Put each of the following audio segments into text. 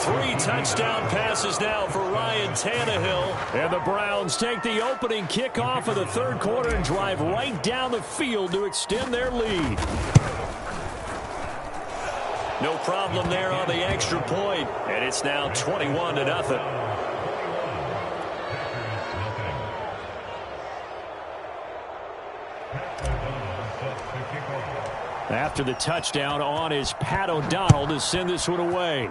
3 touchdown passes now for Ryan Tannehill. And the Browns take the opening kickoff of the third quarter and drive right down the field to extend their lead. No problem there on the extra point, and it's now 21-0. After the touchdown, on is Pat O'Donnell to send this one away.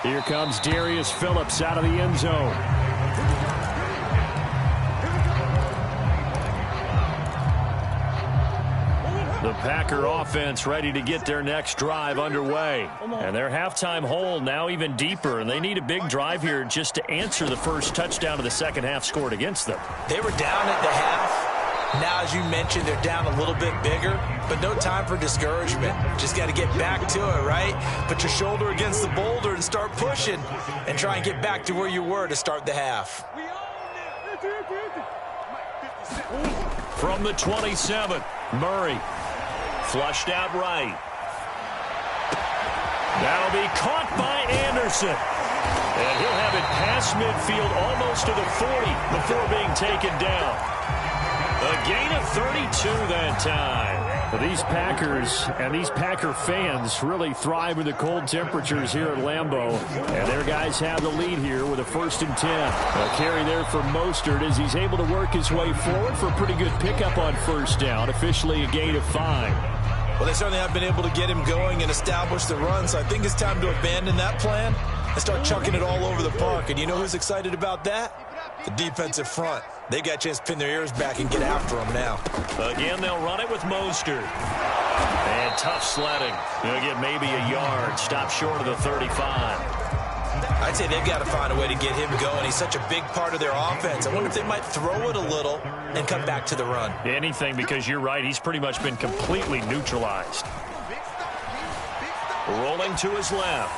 Here comes Darius Phillips out of the end zone. The Packer offense ready to get their next drive underway. And their halftime hole now even deeper, and they need a big drive here just to answer the first touchdown of the second half scored against them. They were down at the half. Now, as you mentioned, they're down a little bit bigger, but no time for discouragement. Just got to get back to it, right? Put your shoulder against the boulder and start pushing and try and get back to where you were to start the half. From the 27, Murray. Flushed out right. That'll be caught by Anderson. And he'll have it past midfield almost to the 40 before being taken down. A gain of 32 that time. These Packers and these Packer fans really thrive in the cold temperatures here at Lambeau. And their guys have the lead here with a 1st and 10. A carry there for Mostert as he's able to work his way forward for a pretty good pickup on 1st down. Officially a gain of 5. Well, they certainly have been able to get him going and establish the run, so I think it's time to abandon that plan and start chucking it all over the park. And you know who's excited about that? The defensive front. They got a chance to pin their ears back and get after him now. Again, they'll run it with Mostert. And tough sledding. They'll get maybe a yard. Stop short of the 35. I'd say they've got to find a way to get him going. He's such a big part of their offense. I wonder if they might throw it a little and come back to the run. Anything, because you're right. He's pretty much been completely neutralized. Rolling to his left.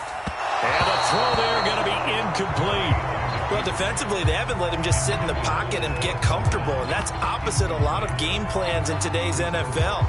And the throw there going to be incomplete. Well, defensively, they haven't let him just sit in the pocket and get comfortable, and that's opposite a lot of game plans in today's NFL.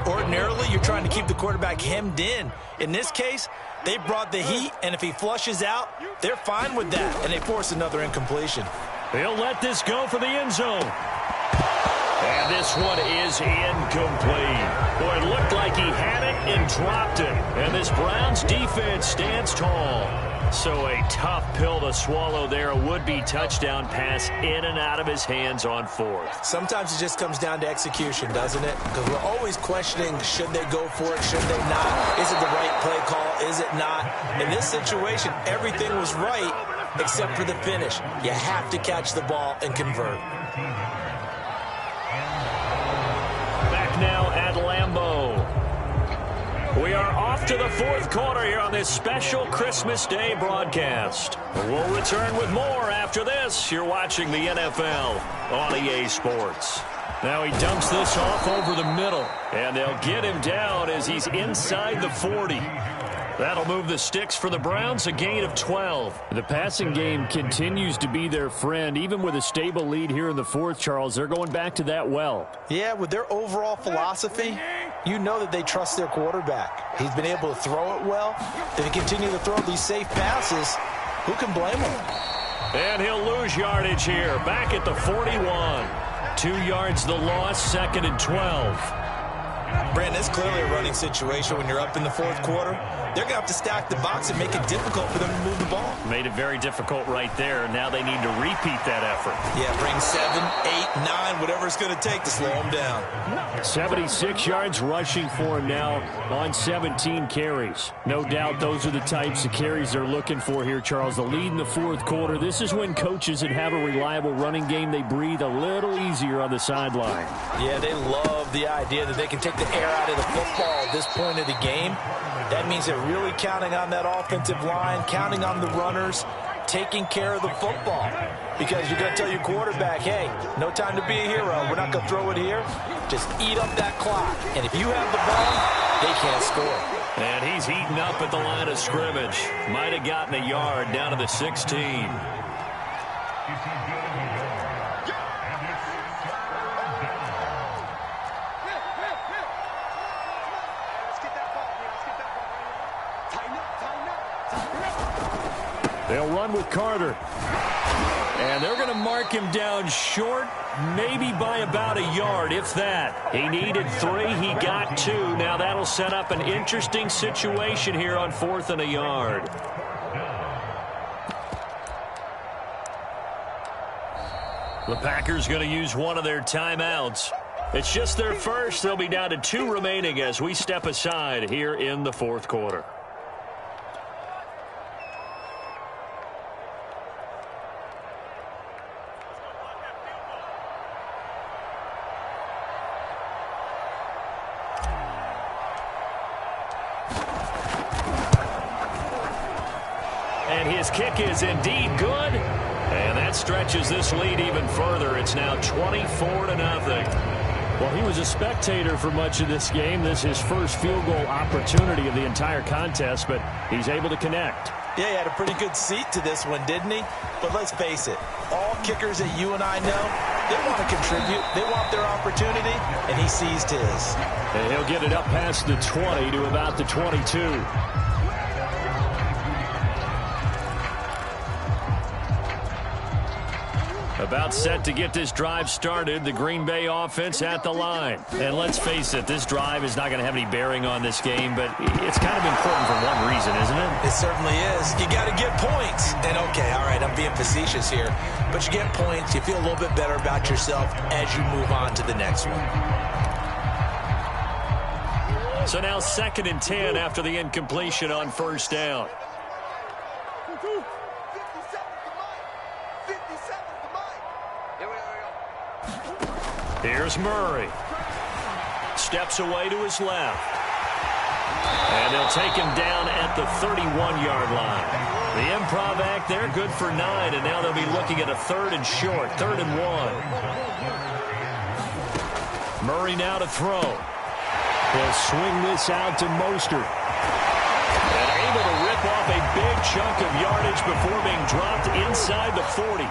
Ordinarily, you're trying to keep the quarterback hemmed in. In this case, they brought the heat, and if he flushes out, they're fine with that, and they force another incompletion. They'll let this go for the end zone. And this one is incomplete. Boy, it looked like he had it and dropped it. And this Browns defense stands tall. So a tough pill to swallow there. A would-be touchdown pass in and out of his hands on 4th. Sometimes it just comes down to execution, doesn't it? Because we're always questioning, should they go for it, should they not? Is it the right play call, is it not? In this situation, everything was right except for the finish. You have to catch the ball and convert. Back now at Lambeau. We are off to the 4th quarter here on this special Christmas Day broadcast. We'll return with more after this. You're watching the NFL on EA Sports. Now he dumps this off over the middle, and they'll get him down as he's inside the 40. That'll move the sticks for the Browns, a gain of 12. The passing game continues to be their friend. Even with a stable lead here in the 4th, Charles, they're going back to that well. Yeah, with their overall philosophy, you know that they trust their quarterback. He's been able to throw it well. If he continue to throw these safe passes, who can blame him? And he'll lose yardage here, back at the 41. 2 yards the loss, 2nd and 12. Brandon, it's clearly a running situation when you're up in the 4th quarter. They're going to have to stack the box and make it difficult for them to move the ball. Made it very difficult right there. Now they need to repeat that effort. Yeah, bring 7, 8, 9, whatever it's going to take to slow them down. 76 yards rushing for him now on 17 carries. No doubt those are the types of carries they're looking for here, Charles. The lead in the 4th quarter. This is when coaches that have a reliable running game, they breathe a little easier on the sideline. Yeah, they love the idea that they can take the air out of the football at this point of the game. That means they're really counting on that offensive line, counting on the runners, taking care of the football. Because you're going to tell your quarterback, hey, no time to be a hero. We're not going to throw it here. Just eat up that clock. And if you have the ball, they can't score. And he's eating up at the line of scrimmage. Might have gotten a yard down to the 16. They'll run with Carter. And they're going to mark him down short, maybe by about a yard, if that. He needed 3. He got 2. Now that'll set up an interesting situation here on 4th and a yard. The Packers going to use one of their timeouts. It's just their first. They'll be down to 2 remaining as we step aside here in the 4th quarter. And his kick is indeed good. And that stretches this lead even further. It's now 24-0. Well, he was a spectator for much of this game. This is his first field goal opportunity of the entire contest, but he's able to connect. Yeah, he had a pretty good seat to this one, didn't he? But let's face it, all kickers that you and I know, they want to contribute. They want their opportunity, and he seized his. And he'll get it up past the 20 to about the 22. About set to get this drive started. The Green Bay offense at the line. And let's face it, this drive is not going to have any bearing on this game, but it's kind of important for one reason, isn't it? It certainly is. You got to get points. And okay, all right, I'm being facetious here, but you get points, you feel a little bit better about yourself as you move on to the next one. So now 2nd and 10 after the incompletion on 1st down. Here's Murray. Steps away to his left. And they'll take him down at the 31-yard line. The improv act there, good for 9, and now they'll be looking at a 3rd and short, 3rd and 1. Murray now to throw. He'll swing this out to Mostert. And able to rip off a big chunk of yardage before being dropped inside the 40.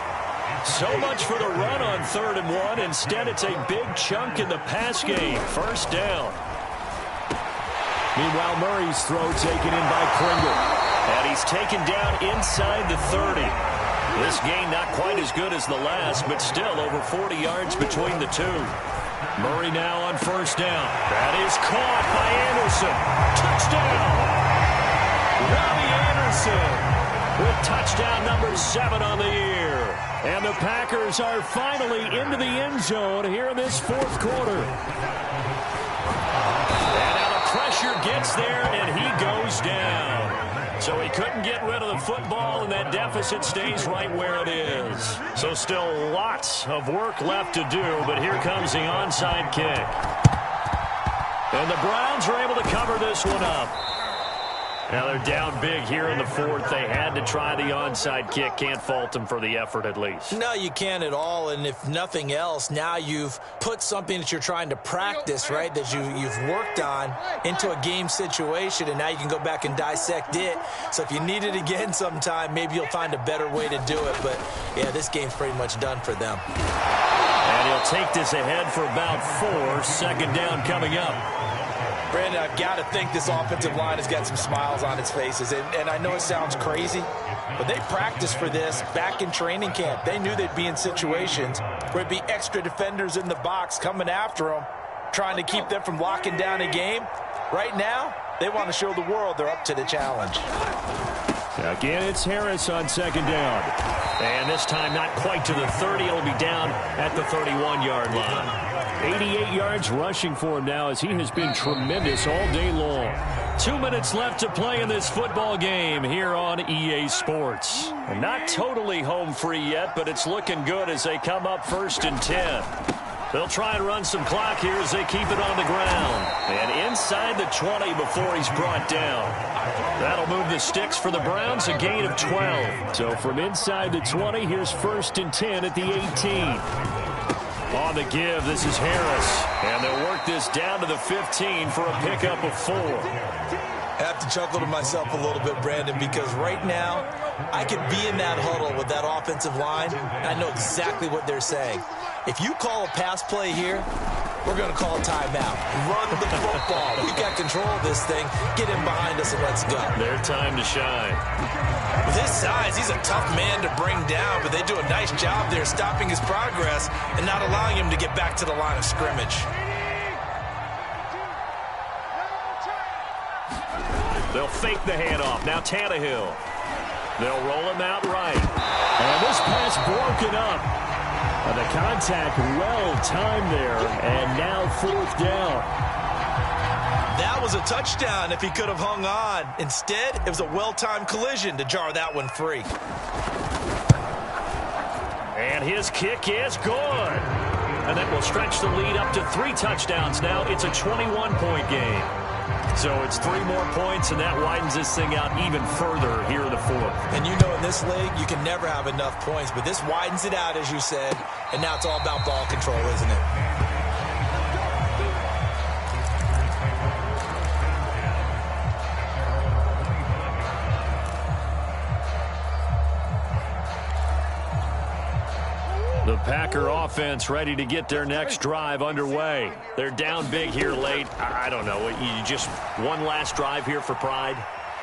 So much for the run on 3rd and 1. Instead, it's a big chunk in the pass game. 1st down. Meanwhile, Murray's throw taken in by Kringle. And he's taken down inside the 30. This gain not quite as good as the last, but still over 40 yards between the two. Murray now on 1st down. That is caught by Anderson. Touchdown! Robbie Anderson with touchdown number 7 on the year. And the Packers are finally into the end zone here in this 4th quarter. And now the pressure gets there, and he goes down. So he couldn't get rid of the football, and that deficit stays right where it is. So still lots of work left to do, but here comes the onside kick. And the Browns are able to cover this one up. Now they're down big here in the 4th. They had to try the onside kick. Can't fault them for the effort at least. No, you can't at all. And if nothing else, now you've put something that you're trying to practice, right, that you've worked on into a game situation, and now you can go back and dissect it. So if you need it again sometime, maybe you'll find a better way to do it. But, yeah, this game's pretty much done for them. And he'll take this ahead for about 4. 2nd down coming up. Brandon, I've got to think this offensive line has got some smiles on its faces. And I know it sounds crazy, but they practiced for this back in training camp. They knew they'd be in situations where it'd be extra defenders in the box coming after them, trying to keep them from locking down a game. Right now, they want to show the world they're up to the challenge. Again, it's Harris on 2nd down. And this time not quite to the 30. It'll be down at the 31-yard line. 88 yards rushing for him now as he has been tremendous all day long. 2 minutes left to play in this football game here on EA Sports. And not totally home free yet, but it's looking good as they come up 1st and 10. They'll try and run some clock here as they keep it on the ground. And inside the 20 before he's brought down. That'll move the sticks for the Browns, a gain of 12. So from inside the 20, here's 1st and 10 at the 18. On the give, this is Harris. And they'll work this down to the 15 for a pickup of 4. I have to chuckle to myself a little bit, Brandon, because right now I could be in that huddle with that offensive line. I know exactly what they're saying. If you call a pass play here, we're going to call a timeout. Run the football. We got control of this thing. Get him behind us and let's go. Their time to shine. With his size, he's a tough man to bring down, but they do a nice job there stopping his progress and not allowing him to get back to the line of scrimmage. They'll fake the handoff. Now Tannehill. They'll roll him out right. And this pass broken up. The contact well timed there, and now 4th down. That was a touchdown if he could have hung on. Instead, it was a well-timed collision to jar that one free. And his kick is good. And that will stretch the lead up to 3 touchdowns now. It's a 21-point game. So it's 3 more points, and that widens this thing out even further here in the 4th. And you know in this league, you can never have enough points, but this widens it out, as you said, and now it's all about ball control, isn't it? The Packer offense ready to get their next drive underway. They're down big here late. I don't know. You just one last drive here for pride?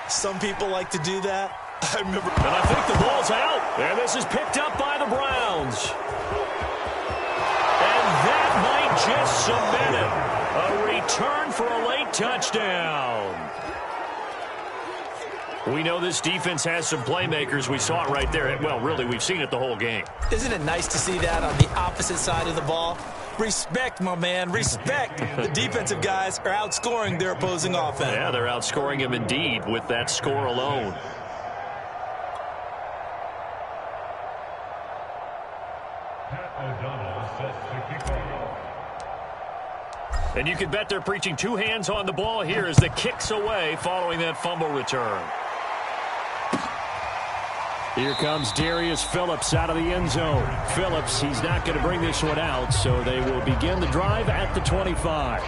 Some people like to do that. I remember. And I think the ball's out. And this is picked up by the Browns. And that might just cement it. A return for a late touchdown. We know this defense has some playmakers. We saw it right there. Well, really, we've seen it the whole game. Isn't it nice to see that on the opposite side of the ball? Respect, my man, respect. The defensive guys are outscoring their opposing offense. Yeah, they're outscoring them indeed with that score alone. And you can bet they're preaching 2 hands on the ball here as the kick's away following that fumble return. Here comes Darius Phillips out of the end zone. Phillips, he's not going to bring this one out, so they will begin the drive at the 25.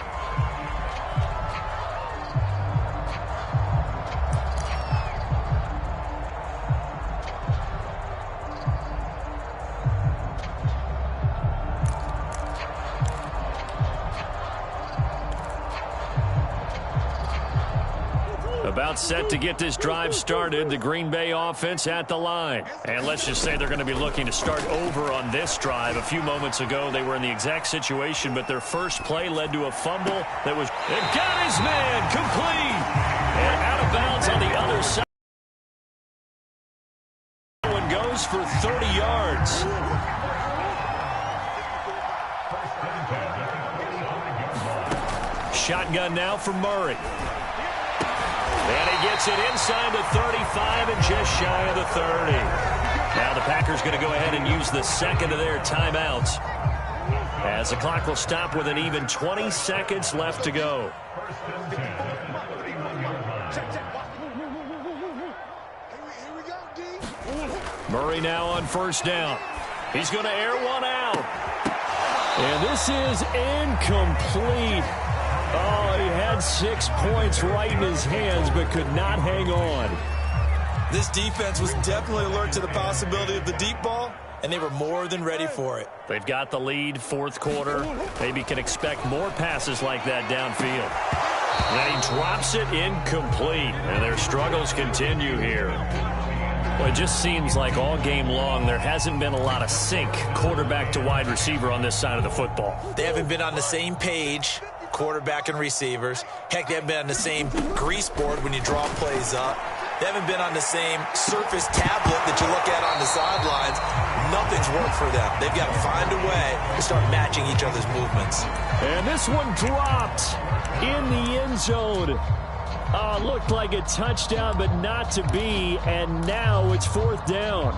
About set to get this drive started. The Green Bay offense at the line. And let's just say they're going to be looking to start over on this drive. A few moments ago, they were in the exact situation, but their first play led to a fumble that was... It got his man complete. And out of bounds on the other side. One goes for 30 yards. Shotgun now for Murray. And he gets it inside the 35 and just shy of the 30. Now the Packers going to go ahead and use the second of their timeouts as the clock will stop with an even 20 seconds left to go. Murray now on first down. He's going to air one out. And this is incomplete. Oh, he had 6 points right in his hands, but could not hang on. This defense was definitely alert to the possibility of the deep ball, and they were more than ready for it. They've got the lead, 4th quarter. Maybe can expect more passes like that downfield. Then he drops it incomplete, and their struggles continue here. Well, it just seems like all game long there hasn't been a lot of sync quarterback to wide receiver on this side of the football. They haven't been on the same page, quarterback and receivers. Heck, they haven't been on the same grease board when you draw plays up. They haven't been on the same surface tablet that you look at on the sidelines. Nothing's worked for them. They've got to find a way to start matching each other's movements. And this one dropped in the end zone. Looked like a touchdown, but not to be. And now it's 4th down.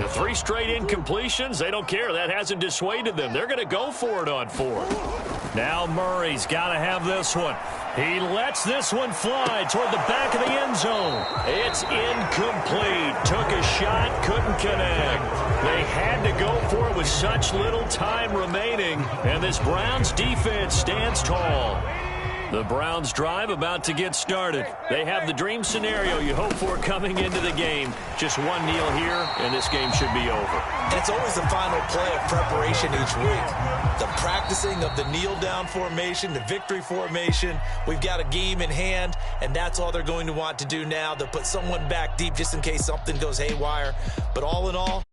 The 3 straight incompletions, they don't care. That hasn't dissuaded them. They're going to go for it on 4th. Now Murray's got to have this one. He lets this one fly toward the back of the end zone. It's incomplete. Took a shot, couldn't connect. They had to go for it with such little time remaining, and this Browns defense stands tall. The Browns drive about to get started. They have the dream scenario you hope for coming into the game. Just one kneel here, and this game should be over. That's always the final play of preparation each week. The practicing of the kneel-down formation, the victory formation. We've got a game in hand, and that's all they're going to want to do now. They'll put someone back deep just in case something goes haywire. But all in all,